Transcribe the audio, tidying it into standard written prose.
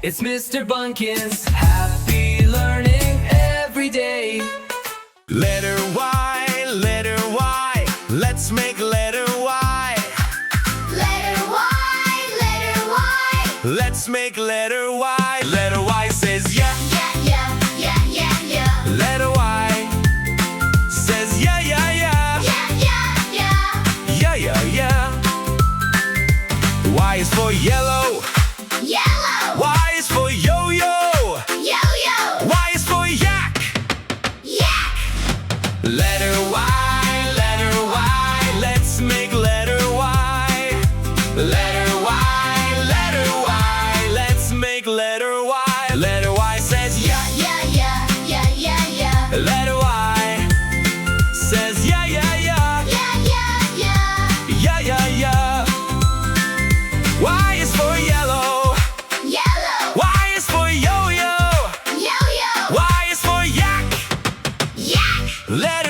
It's Mr. Bunkins. Happy learning every day. Letter Y, let's make letter Y. Letter Y, letter Y. Let's make letter Y. Letter Y says yeah. Yeah, yeah, yeah, yeah, yeah. Letter Y says yeah, yeah, yeah. Yeah, yeah, yeah. Yeah, yeah, yeah. Y is for yellow. Yellow. Y is for yo-yo. Yo-yo. Y is for yak. Yak. Letter Y, let's make letter Y. Letter Y, let's make letter Y. Letter Y says yeah. Yeah, yeah, yeah, yeah, yeah. Letter Y says yeah, yeah, yeah. Yeah, yeah, yeah. Yeah, yeah, yeah. Y is for yellow. Yellow. Y is for yo-yo. Yo-yo. Y is for yak. Yak. Letter